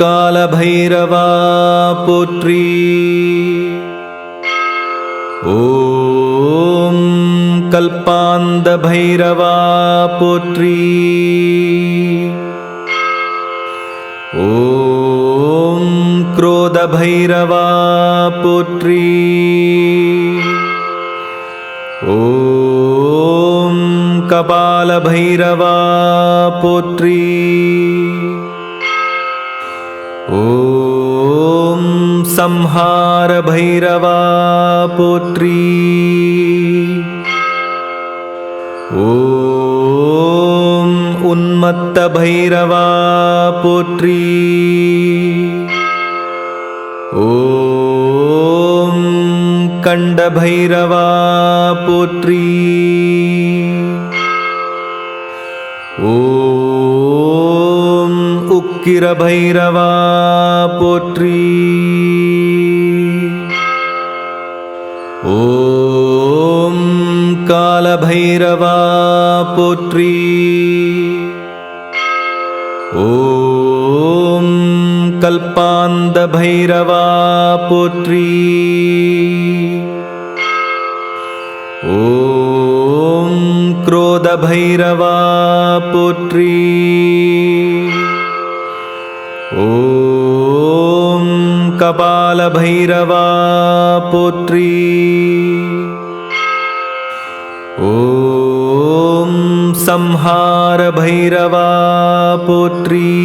காலபைரவா போற்றி. ஓம் கல்பாந்த பைரவா போற்றி. ஓம் क्रोध भैरवा पोत्री. ओम कपाल भैरवा पोत्री. ओम संहार भैरवा पोत्री. ओम उन्मत्त भैरवा पोत्री. ओम कंड भैरवा पोत्री. ओम उक्किर भैरवा पोत्री. ओम काल भैरवा पोत्री. ओम कल्पांद भैरवा पोत्री. ओम क्रोध भैरवा पोत्री. ओम कपाल भैरवा पोत्री. ओम संहार भैरवा पोत्री.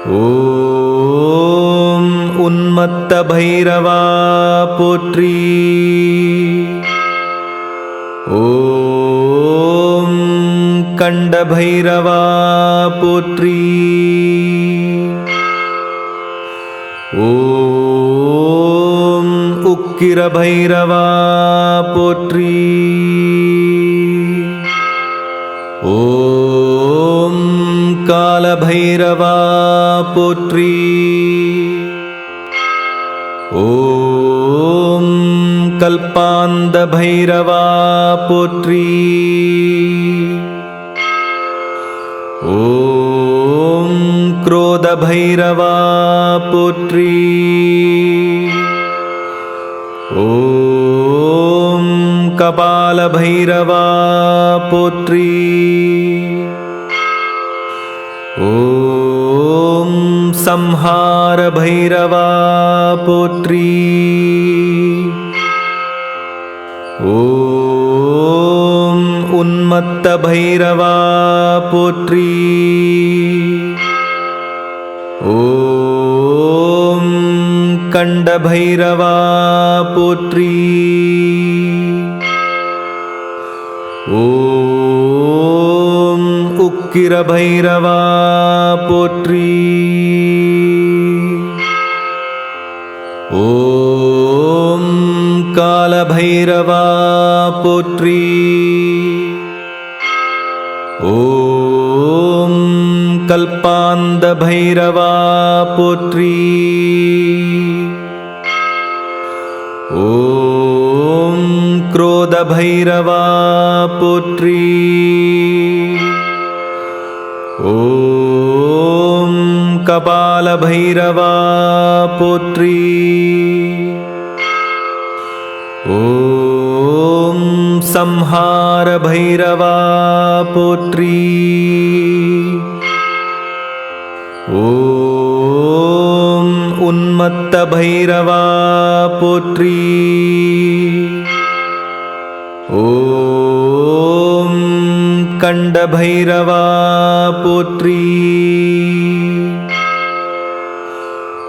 ओम उन्मत्त भैरवा पोत्री. ओम कंड भैरवा पोत्री. ओम उक्किर भैरवा पोत्री. ओम काल भैरवा पोत्री. ओम कल्पांद भैरवा पोत्री. ओम क्रोध भैरवा पोत्री. ओम कपाल भैरवा पोत्री. ओम संहार भैरवा पोत्री. ओम उन्मत्त भैरवा पोत्री. ओम कंड भैरवा पोत्री. ओम उक्किर भैरवा पोत्री. ओम काल भैरवा पोत्री. ओम कल्पांद भैरवा पोत्री. ओम क्रोध भैरवा पोत्री. ओम कपाल भैरवा पोत्री. ओम संहार भैरवा पोत्री. ओम उन्मत्त भैरवा पोत्री. ओम कंड भैरवा पोत्री.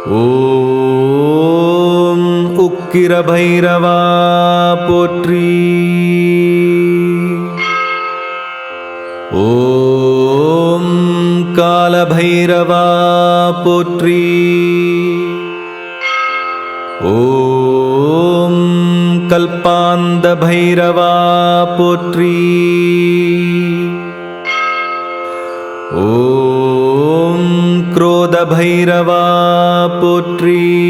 ओम उक्किर भैरवा पोत्री. ओम काल भैरवा पोत्री. ओम कल्पांद भैरवा पोत्री. ओम क्रोध भैरवा पोत्री.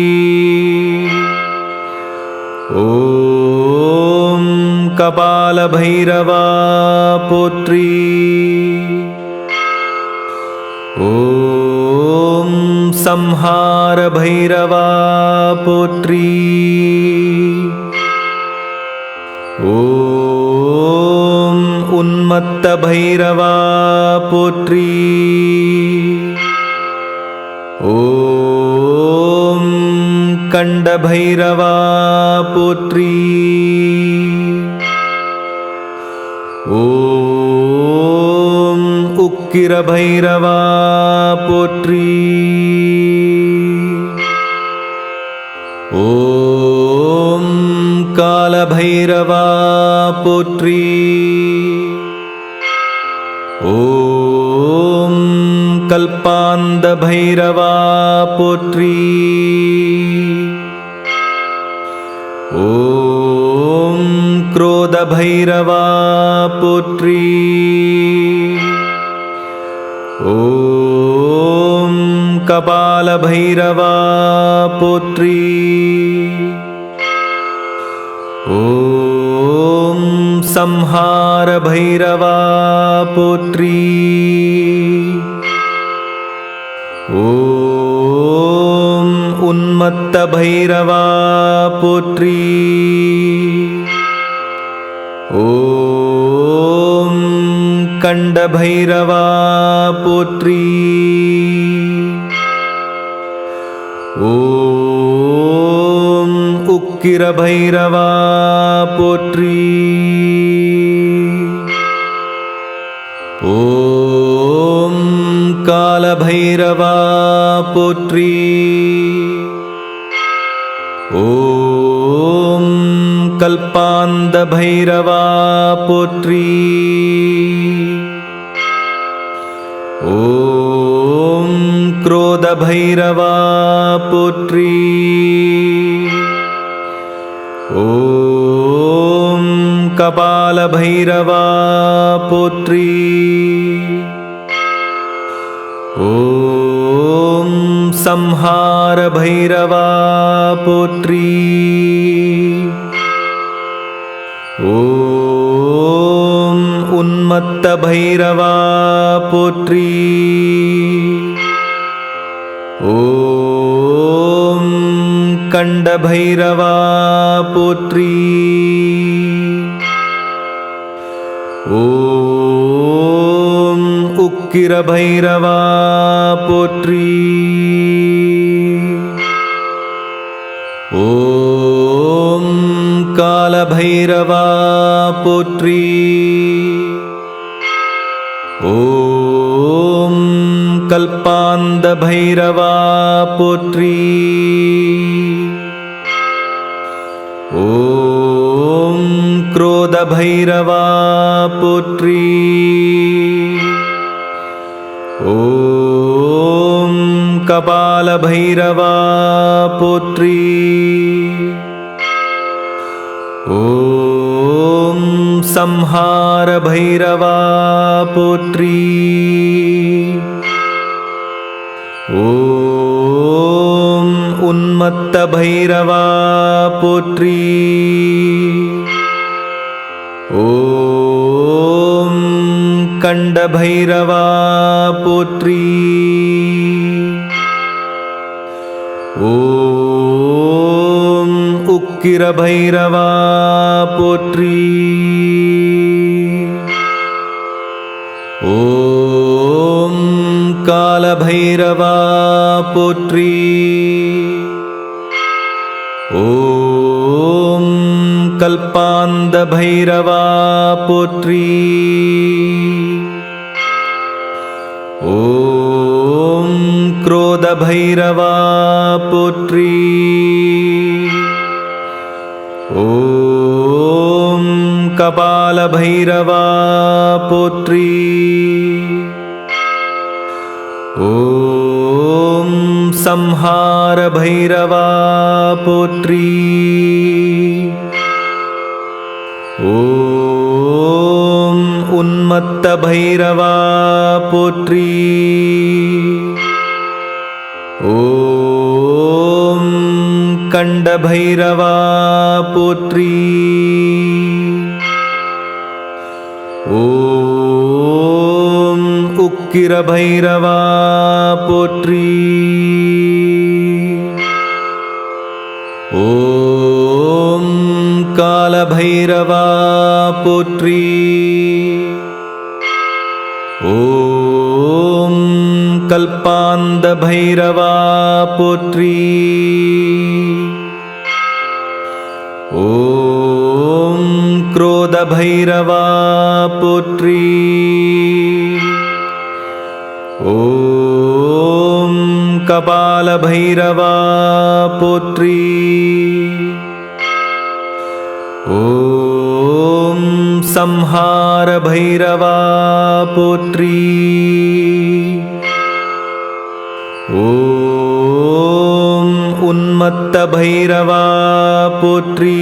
ओम कपाल भैरवा पोत्री. संहार भैरवा पोत्री। ओम उन्मत्त भैरवा पोत्री। ओम कंड भैरवा पोत्री। ओम उक्किर भैरवा पोत्री। ओम काल भैरवा पोत्री। ओम कल्पांद भैरवा पोत्री। ओम क्रोध भैरवा पोत्री। ओम कपाल भैरवा पोत्री। ओम संहार भैरवा पोत्री। ओम उन्मत्त भैरवा पोत्री। ओम कंड भैरवा पोत्री। ओम उक्किर भैरवा पोत्री। ओम काल भैरवा पोत्री। ओम कल्पांद भैरवा पोत्री। ओम क्रोध भैरवा पोत्री। ओम कपाल भैरवा पोत्री। ओम संहार भैरवा पोत्री। ओम उन्मत्त भैरवा पोत्री। ओम कंड भैरवा पोत्री। ओम उक्किर भैरवा पोत्री। ओम काल भैरवा पोत्री। ओम कल्पांद भैरवा पोत्री। ओम क्रोध भैरवा पोत्री। ओम कपाल भैरवा पोत्री। ओम संहार भैरवा पोत्री। ओम उन्मत्त भैरवा पोत्री। ओम कंड भैरवा पोत्री। ओम उक्किर भैरवा पोत्री। ओम काल भैरवा पोत्री। ओम कल्पांद भैरवा पोत्री। ओम क्रोध भैरवा पोत्री। ओम कपाल भैरवा पोत्री। ओम संहार भैरवा पोत्री। ओम उन्मत्त भैरवा पोत्री। ओम कंड भैरवा पोत्री। ओम उक्किर भैरवा पोत्री। ஓம் காலபைரவா போற்றி. ஓம் கல்பாந்த பைரவா போற்றி. ஓம் क्रोध भैरवा पोत्री. ओम कपाल भैरवा पोत्री. ओम संहार भैरवा पोत्री. ओम उन्मत्त भैरवा पोत्री.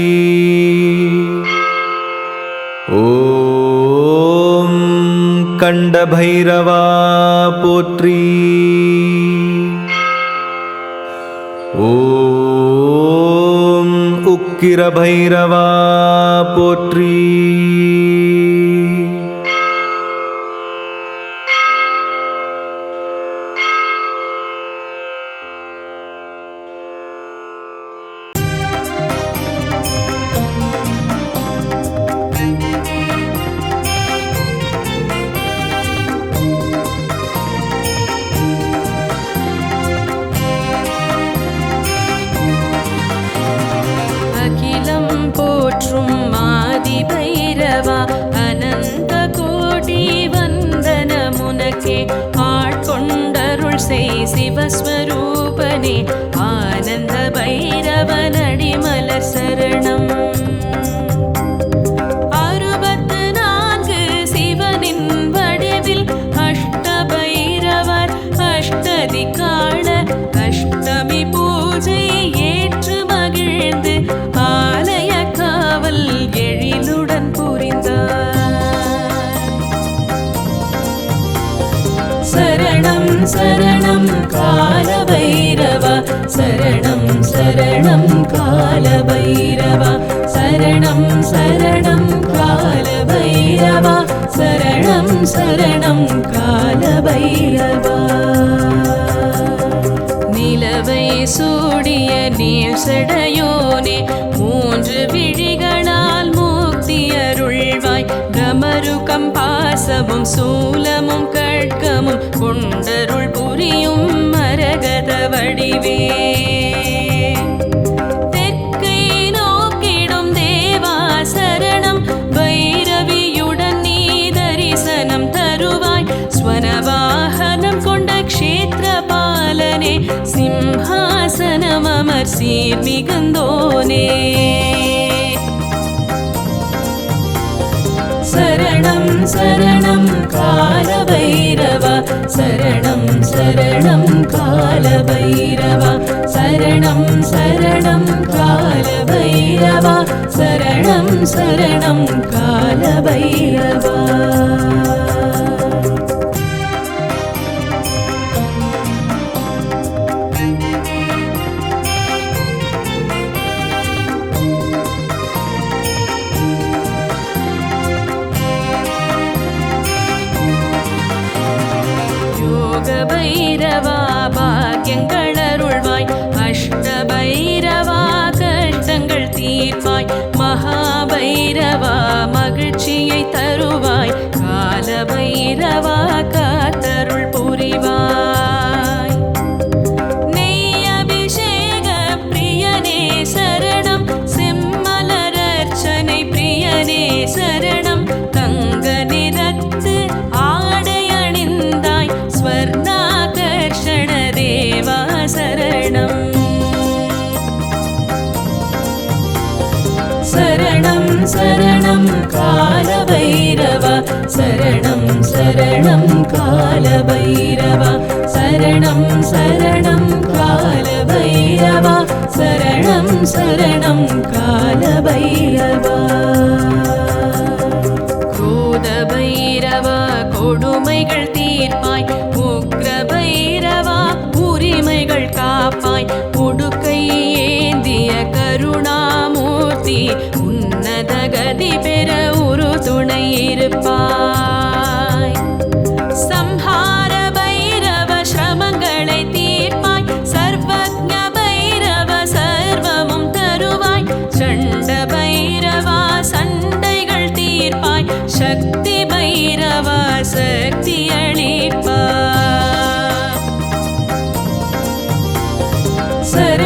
ओम कंड भैरवा पोत्री. ओम उक्किर भैरवा पोत्री. சிவஸ்வரூபனே ஆனந்த பைரவனடிமல சரணம். 64 சிவனின் வடிவில் அஷ்ட பைரவர் அஷ்டதிக்கான அஷ்டமி பூஜை ஏற்று மகிழ்ந்து ஆலய காவல் எழிலுடன் புரிந்தார். சரணம் சரணம் காலபைரவா, சரணம் சரணம் காலபைரவா, சரணம் சரணம் காலபைரவா, சரணம் சரணம் காலபைரவா. நிலவை சூடிய நீர் சடையோனே, 3 விழிகளால் மூக்தி அருள்வாய். பிரமருகம் பாசமும் சூலமும் கட்கமும் கொண்டருள் புரியும் மரகத வடிவே. தெற்கை நோக்கிடும் தேவா சரணம், பைரவியுடன் நீ தரிசனம் தருவாய். ஸ்வரவாகனம் கொண்ட க்ஷேத்திர பாலனே, சிம்ஹாசனம் அமர் சீர் மிகுந்தோனே. சரணம் சரணம் காலபைரவா, சரணம் சரணம் காலபைரவா, சரணம் சரணம் காலபைரவா, சரணம் சரணம் காலபைரவா. பைரவா பாக்கியங்கள் அருள்வாய். அஷ்ட பைரவா கஷ்டங்கள் தீர்ப்பாய். மகாபைரவா மகிழ்ச்சியை தருவாய். காலபைரவா காத்தருள் புரிவாய். நெய் அபிஷேக பிரியனே சரணம், செம்மலரர்ச்சனை பிரியனே சரணம். தங்க நிறத்து ஆடை அணிந்தாய், ஸ்வர்ணாகர்ஷண தேவா சரணம். சரணம் சரணம் காலபைரவா, சரணம் சரணம் காலபைரவா, சரணம் சரணம் காலபைரவா, சரணம் சரணம் காலபைரவா. क्रोध भैरवा கொடுமைகள் தீர்ப்பாய். உக்ர பைரவா உரிமைகள் காப்பாய். உடுக்கை ஏந்திய கருணாமூர்த்தி, உன்னத கதி பெற ஒரு துணை இருப்பாய். சம்ஹார பைரவ சிரமங்களை தீர்ப்பாய். சர்வஜ்ஞ பைரவ சர்வமும்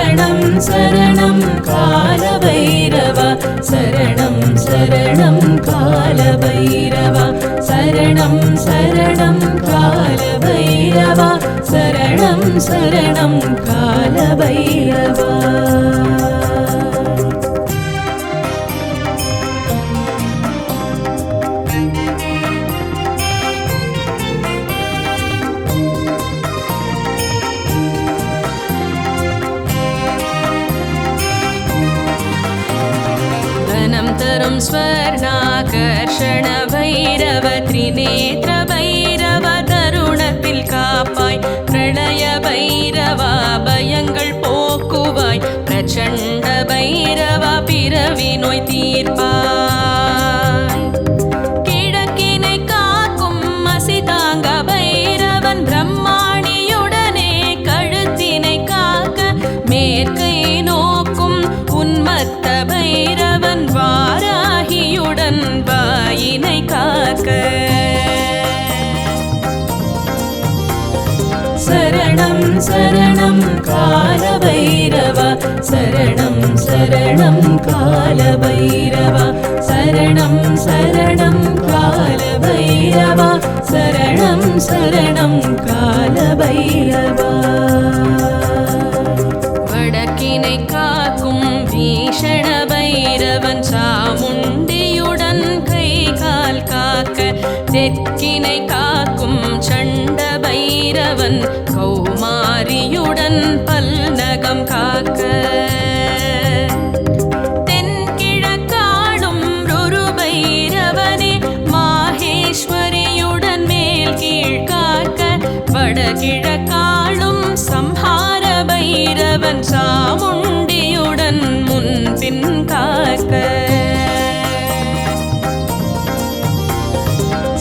சரணம் சரணம் கால பைரவா சரணம் சரணம் கால பைரவா சரணம் சரணம் கால பைரவா சரணம் சரணம் கால பைரவா. தரும் ஸ்வர்ணாகர்ஷண பைரவ திரிநேத்ர பைரவ தருணத்தில் காப்பாய் பிரளய பைரவா பயங்கள் போக்குவாய் பிரச்சண்ட பைரவா பிறவி நோய் தீர்ப்பாய் கிழக்கினை காக்கும் மசிதாங்க பைரவன் பிரம்மாணியுடனே கழுத்தினை காக்க மேற்கை நோக்கும் உன்மத்த பைரவன் வாராகியுடன் வாயினை காக்க சரணம் சரணம் கால பைரவா சரணம் சரணம் கால பைரவா சரணம் சரணம் கால பைரவா சரணம் சரணம் கால பைரவா. வடக்கினை காக்கும் பீஷண பைரவன் சாமுண்டியுடன் கை கால் காக்க தெற்கினை காக்கும் சண்ட பைரவன் கௌமாரியுடன் பல்நகம் காக்க தென்கிழக்காளும் ருரு பைரவனே மாஹேஸ்வரியுடன் மேல் கீழ் காக்க வடகிழக்காளும் சம்ஹார பைரவன் சாமுண்டியுடன் முன்பின் காக்க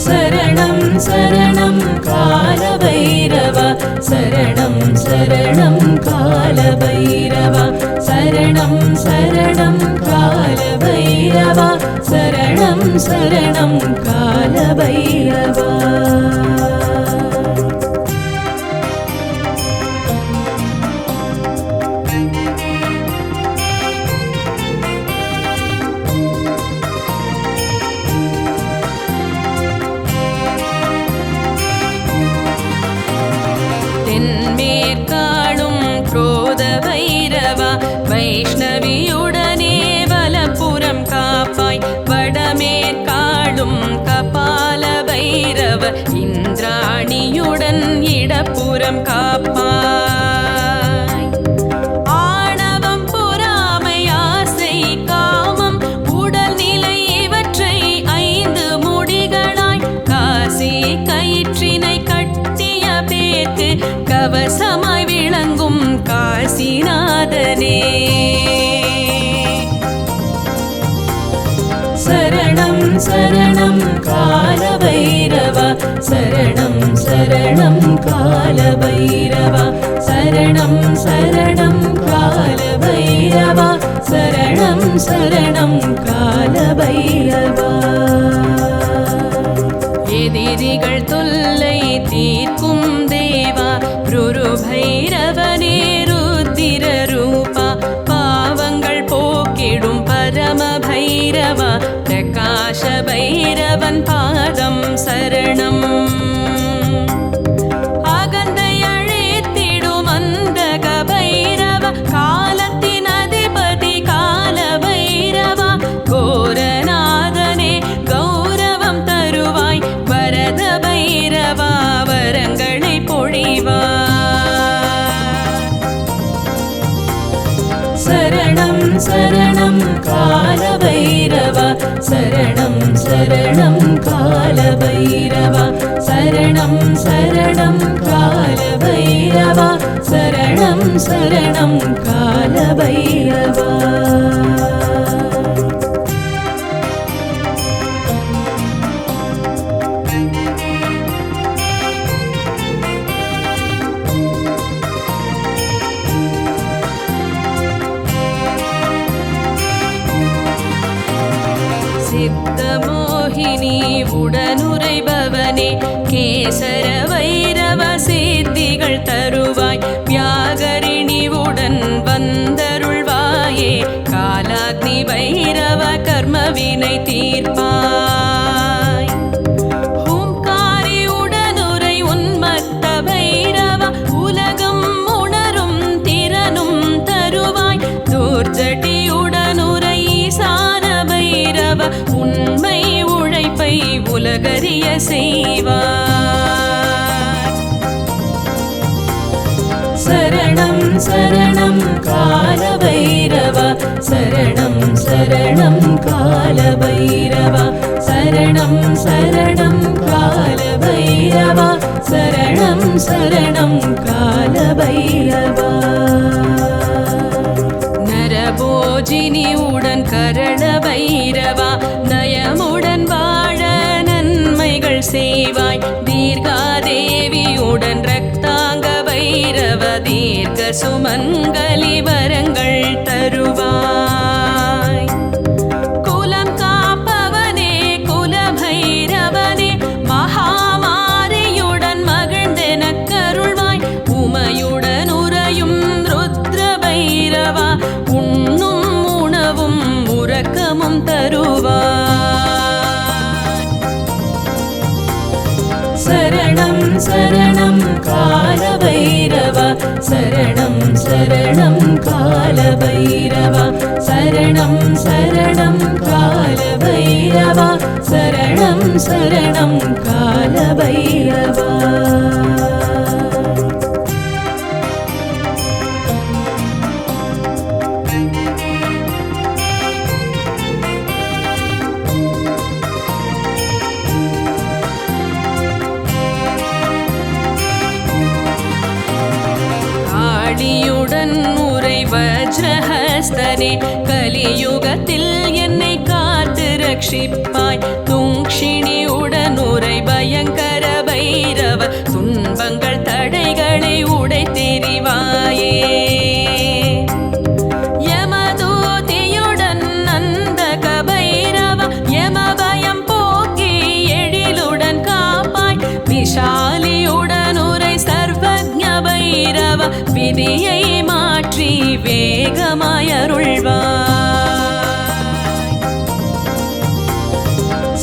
சரணம் சரணம் கால பைரவா சரணம் சரணம் கால பைரவா சரணம் சரணம் கால பைரவா சரணம் சரணம் கால பைரவா. தென்மேற்காளும் குரோத பைரவா வைஷ்ணவியுடனே வலப்புறம் காப்பாய் வடமேற்காளும் கபால பைரவ இந்திராணியுடன் இடப்புறம் காப்பாய் ஆணவம் பொறாமை ஆசை காமம் உடல்நிலை இவற்றை 5 முடிகளாய் காசி கயிற்றினை கட்டிய பேத்து கவசமாய் விளங்கும் காசிநாதனே சரணம் சரணம் கால பைரவா சரணம் சரணம் கால பைரவா சரணம் சரணம் கால பைரவா சரணம் சரணம் கால பைரவா. எதிரிகள் தொல்லை தீர்க்கும் தேவா ருரு பைரவனே ருத்திர ரூபா பாவங்கள் போக்கிடும் பரம பைரவா பிரகாஷ பைரவன் பாதம் சரணம் அகந்தை அழைத்திடும் அந்தக பைரவ காலத்தின் அதிபதி கால பைரவா கோரநாதனே கௌரவம் தருவாய் வரத பைரவா வரங்களை பொழிவாய் சரணம் சரணம் கால பைரவா சரணம் சரணம் கால பைரவா சரணம் சரணம் கால பைரவா சரணம் சரணம் கால பைரவா. சித்தமோகினி உடனுரைபவனே கேசர வைரவ சித்திகள் தருவாய் வியாகரிணி உடன் வந்த செய்வார். சரணம் சரணம் கால பைரவா, சரணம் சரணம் கால பைரவா, சரணம் சரணம் கால பைரவா, சரணம் சரணம் கால பைரவா. நரபோஜினியுடன் கரண பைரவா, நயமுடன் வாழ நன்மைகள் செய்வாய். தீர்காதேவியுடன் ரக்தாங்க பைரவ, தீர்க்க சுமங்கலி வரங்கள் தருவாய். குலம் காப்பவனே குல பைரவனே, மகாமாரியுடன் மகிழ்ந்தென கருள்வாய். உமையுடன் உறையும் ருத்ர பைரவா, உண்ணும் உணவும் உறக்கமும் தருவாய். சரணம் சரணம் கால பைரவா, சரணம் சரணம் கால பைரவா, சரணம் சரணம் கால பைரவா, சரணம் சரணம் கால பைரவா. காளியுடன் உரை வஜ்ரஹஸ்தனே, கலியுகத்தில் என்னை காத்து ரட்சிப்பாய். துங்ஷிணியுடன் உரை பயங்கர பைரவ, துன்பங்கள் தடைகளை உடைத்தெறிவாயே. யமதூதியுடன் நந்தக பைரவ, யமபயம் போக்கி எழிலுடன் காப்பாய். விஷாலியுடன் உரை சர்வஜ்ஞ பைரவ, விதியை மாற்றி வேகமாய் அருள்வாய்.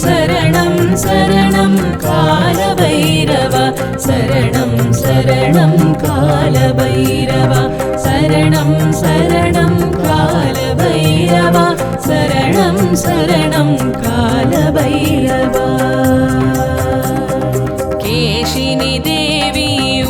சரணம் சரணம் கால பைரவா, சரணம் சரணம் கால பைரவா, சரணம் சரணம் கால பைரவா, சரணம் சரணம் கால பைரவா. கேஷினி தேவி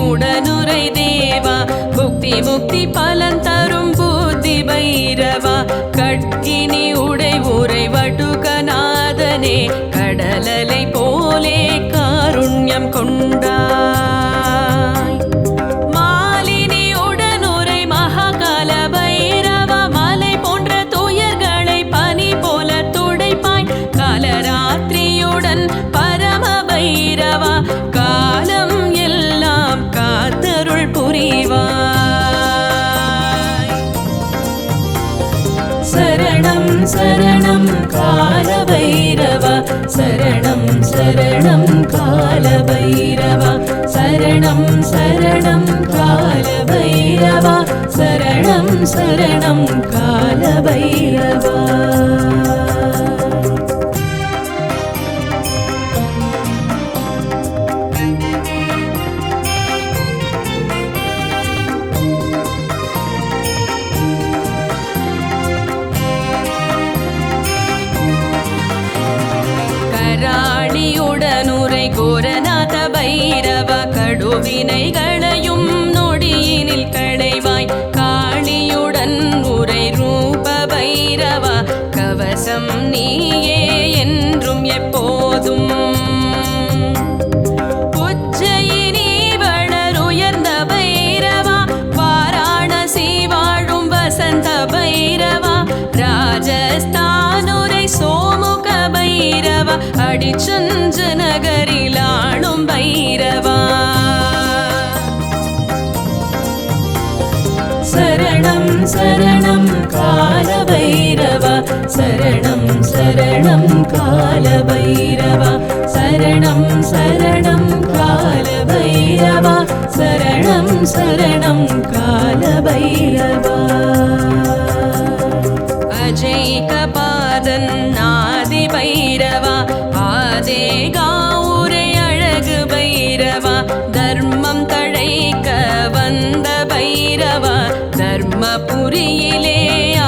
உடனுரை தேவா, புக்தி முக்தி பலன் தரும் புத்தி பைரவா. கட்கினி உடை உரை வடுகநாதனே, கடலலை போலே காருண்யம் கொண்டாய். மாலினி உடனுரை மகாகால பைரவா, மலை போன்ற துயர்களை பனி போல துடைப்பாய். காலராத்திரியுடன் பரம பைரவா, காலம் எல்லாம் காத்தருள் புரிவாய். சரணம் சரணம் கால பைரவா, சரணம் சரணம் கால பைரவா, சரணம் சரணம் கால பைரவா, சரணம் சரணம் கால பைரவா. கராளியுடனுரை கோரநாத பைரவ, கடுவினைகளையும் நொடியினில் களைவாய். காளியுடன் உரை ரூப பைரவ, கவசம் நீயே என்றும் எப்போதும். உஜ்ஜயினி வளருயர்ந்த பைரவா, வாராணசி வாழும் வசந்த பைரவா. ராஜஸ்தானுரை சோமுக பைரவா, அடிச்சஞ்ச நகரில் ஆளும் பைரவா. சரணம் சரணம் கால பைரவா, சரணம் சரணம் கால பைரவா, சரணம் சரணம் கால பைரவா, சரணம் சரணம் கால பைரவா. அஜைக பாதன் ஆதி பைரவா, ஆதே காவுரை அழகு பைரவா. தர்மம் தழைக்க வந்த பைரவா, தர்மபுரியிலே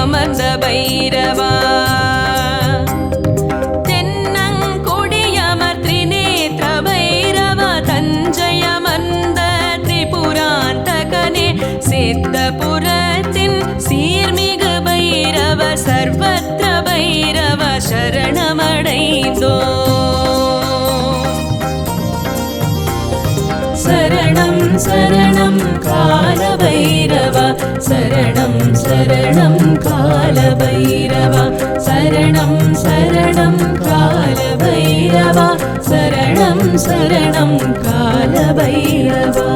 அமர்ந்த பைரவா. தென்னங்கொடியமர் திரிநேத்ர சித்தபுரத்தின் சீர்மிகு பைரவ சர்வத்ர பைரவ சரணமடைந்தோ. சரணம் சரணம் கால பைரவா, சரணம் சரணம் கால பைரவா, சரணம் சரணம் கால பைரவா, சரணம் சரணம் கால பைரவா.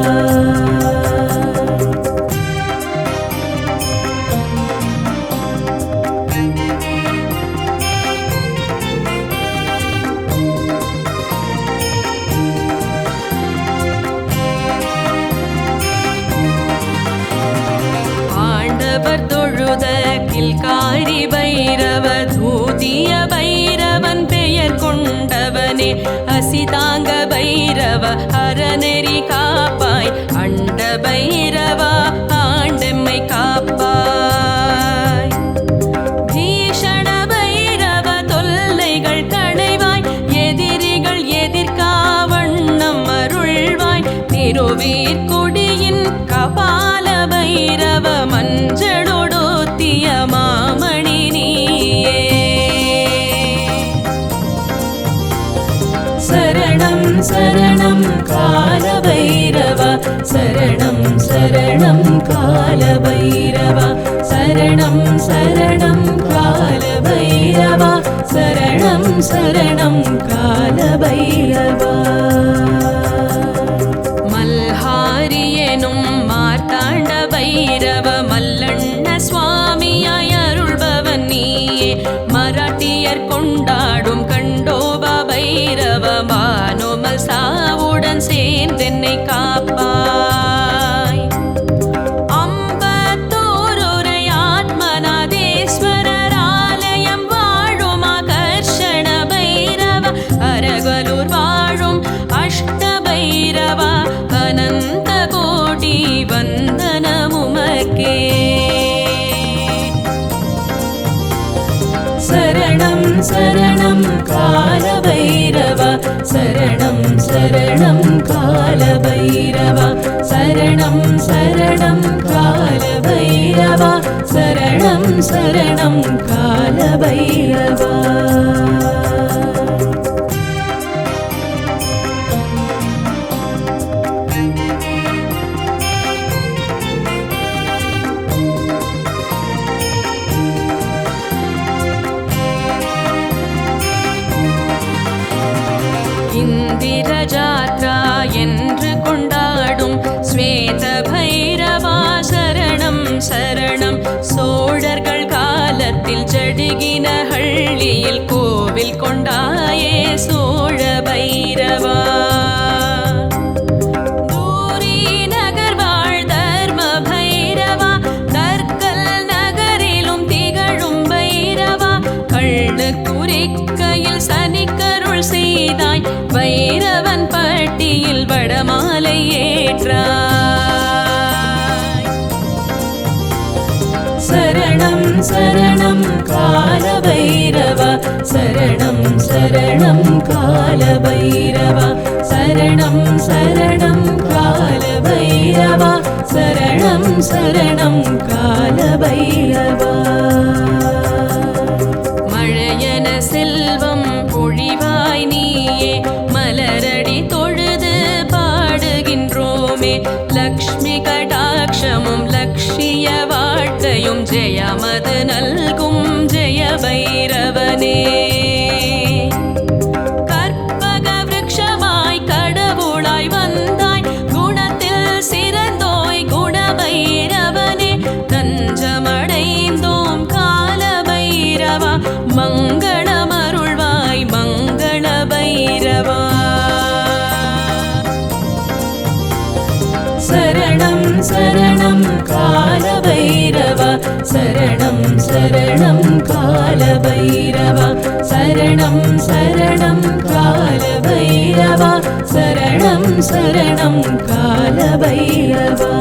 தொழுத கில்காரி பைரவ தூதிய பைரவன் பெயர் கொண்டவனே, அசிதாங்க பைரவ அறநெறி காப்பாய், அண்ட பைரவா ஆண்டெம்மை காப்பாய். பீஷண பைரவ தொல்லைகள் களைவாய், எதிரிகள் எதிர்காவண்ணம் அருள்வாய். திருவீர்குடியின் கபால பைரவ மஞ்சளொடுத்திய மாமணி நீயே. சரணம் சரணம் கால பைரவா, சரணம் சரணம் கால பைரவா, சரணம் சரணம் கால பைரவா, சரணம் சரணம் கால பைரவா. மல்ஹாரியனும் மார்த்தாண்ட பைரவ மல்லண்ண சுவாமியாய் அருள்பவன் நீயே. மராட்டியர் கொண்டாடும் கண்டோப பைரவ மானோமல் சாவுடன் சேர்ந்தென்னை காப்பாய். அம்பத்தூருரை ஆத்மநாதேஸ்வரர் ஆலயம் வாழும் ஆகர்ஷண பைரவ, அரகலூர் வாழும் அஷ்ட பைரவா, அனந்த கோடி வந்தனமுமக்கே. சரணம் சரணம் கால பைரவா, சரணம் சரணம் கால பைரவா, சரணம் சரணம் கால பைரவா, சரணம் சரணம் கால பைரவா. இந்திர ஜாத்ரா என்று கொண்டாடும் ஸ்வேத பைரவா சரணம் சரணம். சோழர்கள் காலத்தில் ஜடிகின ஹள்ளியில் கோவில் கொண்டாயே சோழ பைரவா. தூரி நகர் வாழ் தர்ம பைரவா, தற்கல் நகரிலும் திகழும் பைரவா. கள்ளு குறிக்கையில் சனிக்கருள் செய்தாய், பைரவன் பட்டியில் வடமாலை ஏற்றாய். சரணம் சரணம் கால பைரவா, சரணம் சரணம் கால பைரவா, சரணம் சரணம் கால பைரவா, சரணம் சரணம் கால பைரவா. மழையன செல்வம் பொழிவாய் நீயே, மலரடி தொழுது பாடுகின்றோமே. லக்ஷ்மி கடாட்சமும் லக்ஷிய வாழ்க்கையும் ஜெயமது நல்கும் ஜெய பைரவனே. கற்பக விருட்சமாய் கடவுளாய் வந்தாய், குணத்தில் சிறந்தோய் குண பைரவனே. தஞ்சமடைந்தோம் கால பைரவா, மங்களமருள்வாய் மங்கள பைரவா. சரணம் சரணம் கால பைரவா, சரணம் சரணம் கால பைரவா, சரணம் சரணம் கால பைரவா, சரணம் சரணம் கால பைரவா.